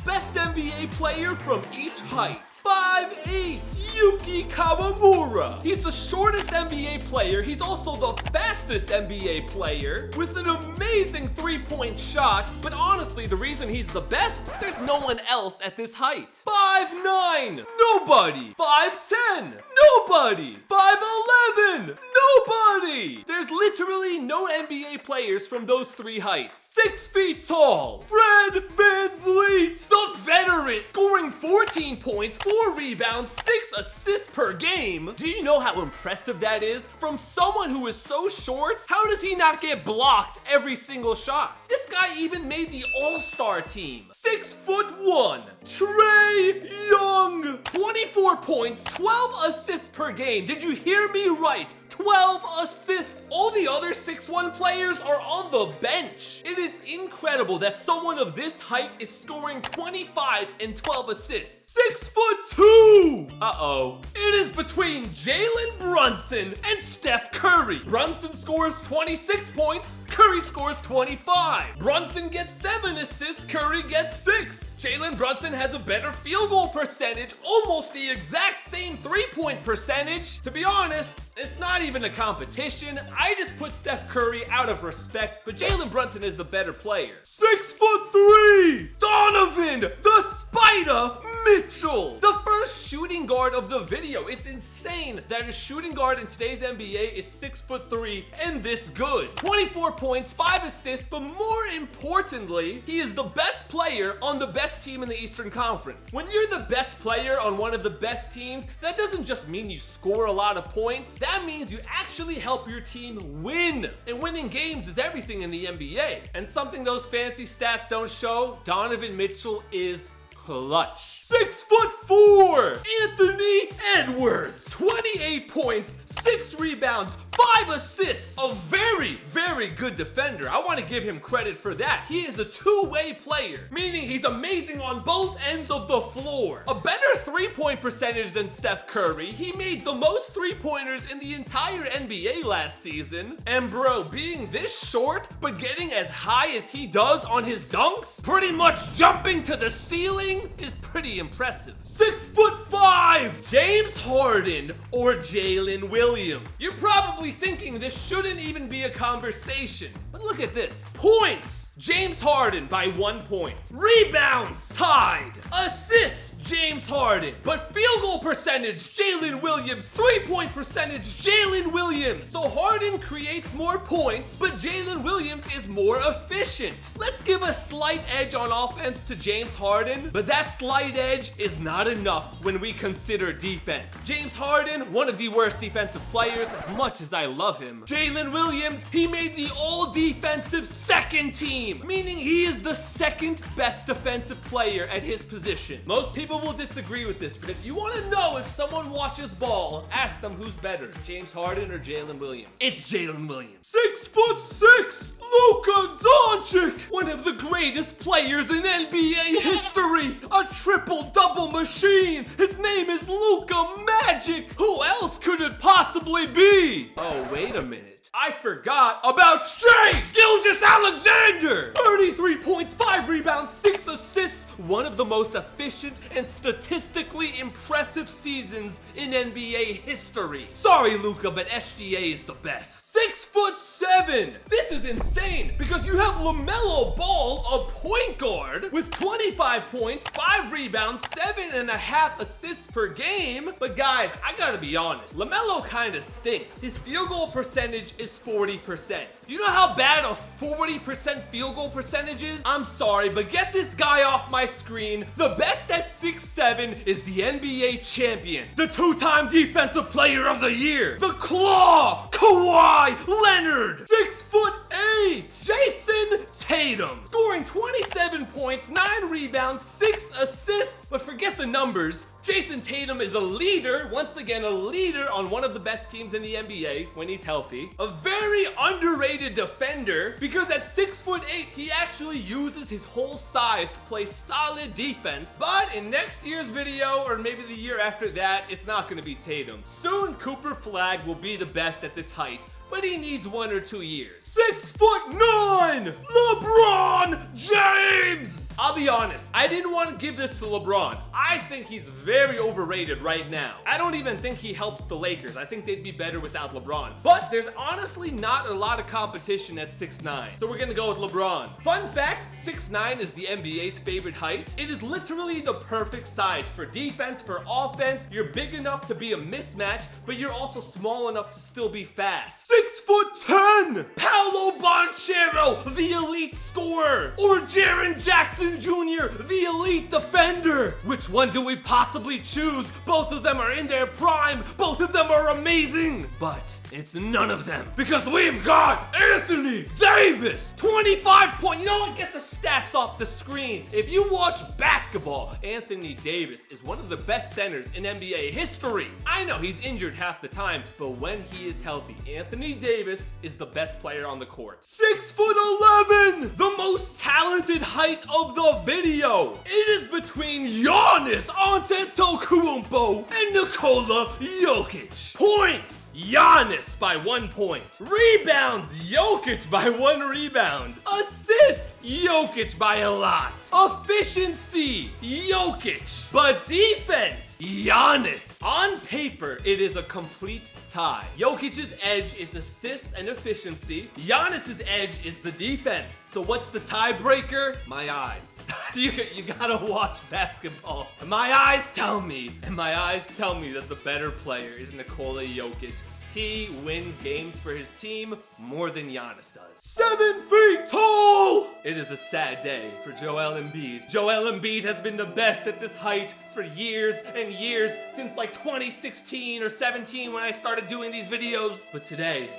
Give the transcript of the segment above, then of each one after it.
best NBA player from each height. 5'8", Yuki Kawamura. He's the shortest NBA player. He's also the fastest NBA player with an amazing three-point shot. But honestly, the reason he's the best, there's no one else at this height. 5'9", nobody. 5'10", nobody. 5'11", nobody. There's literally no NBA players from those three heights. 6 feet tall, Fred VanVleet, the veteran, scoring 14 points, 4 rebounds, 6 assists per game. Do you know how impressive that is? From someone who is so short, how does he not get blocked every single shot? This guy even made the All-Star team. 6'1", Trae Young, 24 points, 12 assists per game. Did you hear me right? 12 assists. All the other 6'1" players are on the bench. It is incredible that someone of this height is scoring 25 and 12 assists. 6'2". Uh-oh. It is between Jalen Brunson and Steph Curry. Brunson scores 26 points. Curry scores 25. Brunson gets 7 assists. Curry gets 6. Jalen Brunson has a better field goal percentage, almost the exact same three-point percentage. To be honest, it's not even a competition. I just put Steph Curry out of respect, but Jalen Brunson is the better player. 6'3", Donovan the Spider Mitchell, the first shooting guard of the video. It's insane that a shooting guard in today's NBA is 6'3" and this good. 24 points, 5 assists, but more importantly, he is the best player on the best team in the Eastern Conference. When you're the best player on one of the best teams, that doesn't just mean you score a lot of points. That means you actually help your team win. And winning games is everything in the NBA. And something those fancy stats don't show, Donovan Mitchell is clutch. 6'4", Anthony Edwards, 28 points, 6 rebounds, 5 assists. A very, very good defender. I want to give him credit for that. He is a two-way player, meaning he's amazing on both ends of the floor. A better three-point percentage than Steph Curry. He made the most three-pointers in the entire NBA last season. And bro, being this short, but getting as high as he does on his dunks, pretty much jumping to the ceiling, is pretty impressive. 6'5", James Harden or Jalen Williams. You're probably thinking this shouldn't even be a conversation, but look at this. Points, James Harden by 1 point. Rebounds, tied. Assists, James Harden. But field goal percentage, Jalen Williams. 3-point percentage, Jalen Williams. So Harden creates more points, but Jalen Williams is more efficient. Let's give a slight edge on offense to James Harden, but that slight edge is not enough when we consider defense. James Harden, one of the worst defensive players, as much as I love him. Jalen Williams, he made the all-defensive second team, meaning he is the second best defensive player at his position. Most people will disagree with this, but if you want to know if someone watches ball, ask them who's better, James Harden or Jalen Williams. It's Jalen Williams. 6'6", Luka Doncic, one of the greatest players in NBA history, a triple-double machine. His name is Luka Magic. Who else could it possibly be? Oh, wait a minute. I forgot about Shai Gilgeous-Alexander! 33 points, 5 rebounds, 6 assists, one of the most efficient and statistically impressive seasons in NBA history. Sorry, Luka, but SGA is the best. 6'7". This is insane because you have LaMelo Ball, a point guard, with 25 points, 5 rebounds, 7.5 assists per game. But guys, I gotta be honest, LaMelo kinda stinks. His field goal percentage is 40%. You know how bad a 40% field goal percentage is? I'm sorry, but get this guy off my screen. The best at 6'7" is the NBA champion, the 2-time defensive player of the year, the Claw, Kawhi Leonard. 6'8", Jason Tatum, scoring 27 points, 9 rebounds, 6 assists. But forget the numbers. Jason Tatum is a leader, once again a leader on one of the best teams in the NBA when he's healthy. A very underrated defender because at 6'8", he actually uses his whole size to play solid defense. But in next year's video, or maybe the year after that, it's not going to be Tatum. Soon Cooper Flagg will be the best at this height, but he needs 1 or 2 years. 6'9", LeBron James! I'll be honest, I didn't want to give this to LeBron. I think he's very overrated right now. I don't even think he helps the Lakers. I think they'd be better without LeBron. But there's honestly not a lot of competition at 6'9". So we're gonna go with LeBron. Fun fact, 6'9" is the NBA's favorite height. It is literally the perfect size for defense, for offense. You're big enough to be a mismatch, but you're also small enough to still be fast. 6'10". Paolo Banchero, the elite scorer. Or Jaren Jackson Jr., the elite defender. Which one do we possibly choose? Both of them are in their prime. Both of them are amazing. But it's none of them, because we've got Anthony Davis. 25 points. You know what? Get the stats off the screens. If you watch basketball, Anthony Davis is one of the best centers in NBA history. I know he's injured half the time, but when he is healthy, Anthony Davis is the best player on the court. 6'11", the most talented height of the video. It is between Giannis Antetokounmpo and Nikola Jokic. Points, Giannis by 1 point. Rebounds, Jokic by 1 rebound. Assists, Jokic by a lot. Efficiency, Jokic. But defense, Giannis. On paper, it is a complete tie. Jokic's edge is assists and efficiency. Giannis's edge is the defense. So what's the tiebreaker? My eyes. You gotta watch basketball. And my eyes tell me that the better player is Nikola Jokic. He wins games for his team more than Giannis does. 7 feet tall! It is a sad day for Joel Embiid. Joel Embiid has been the best at this height for years and years, since like 2016 or 17 when I started doing these videos. But today,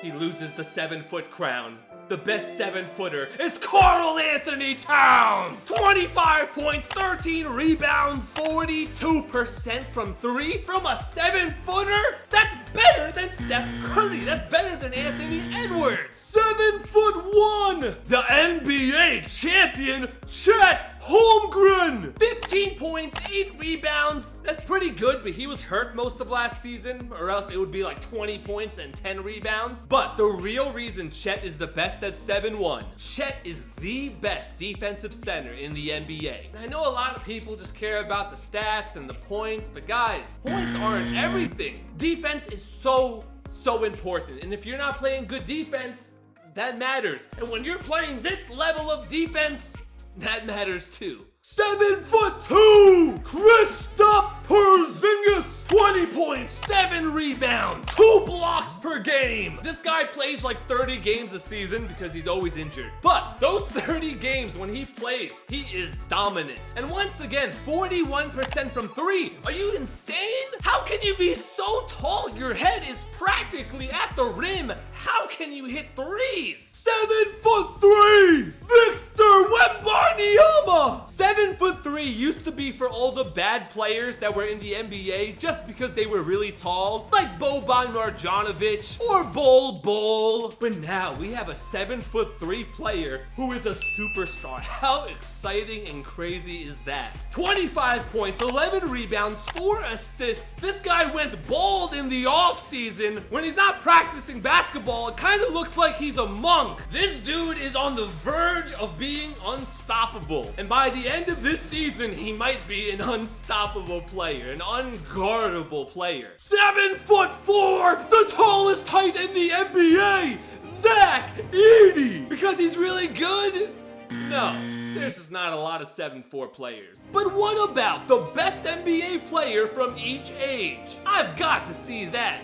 he loses the 7-foot crown. The best 7-footer is Karl Anthony Towns! 25 points, 13 rebounds, 42% from 3 from a 7-footer? That's better than Steph Curry. That's better than Anthony Edwards. 7'1", the NBA champion, Chet Holmgren. 15 points, 8 rebounds. That's pretty good, but he was hurt most of last season, or else it would be like 20 points and 10 rebounds. But the real reason Chet is the best at 7'1", Chet is the best defensive center in the NBA. I know a lot of people just care about the stats and the points, but guys, points aren't everything. Defense is so important, and if you're not playing good defense, that matters. And when you're playing this level of defense, that matters too. 7'2", Kristaps Porzingis. 20 points, 7 rebounds, 2 blocks per game. This guy plays like 30 games a season because he's always injured. But those 30 games when he plays, he is dominant. And once again, 41% from 3. Are you insane? How can you be so tall? Your head is practically at the rim. How can you hit threes? 7'3", Victor Wembanyama. 7'3" used to be for all the bad players that were in the NBA just because they were really tall, like Boban Marjanovic or Bol. But now we have a 7'3" player who is a superstar. How exciting and crazy is that? 25 points, 11 rebounds, 4 assists. This guy went bald in the offseason. When he's not practicing basketball, it kind of looks like he's a monk. This dude is on the verge of being unstoppable. And by the end of this season, he might be an unstoppable player, an unguardable player. 7'4", the tallest height in the NBA, Zach Edey. Because he's really good? No. There's just not a lot of 7'4" players. But what about the best NBA player from each age? I've got to see that.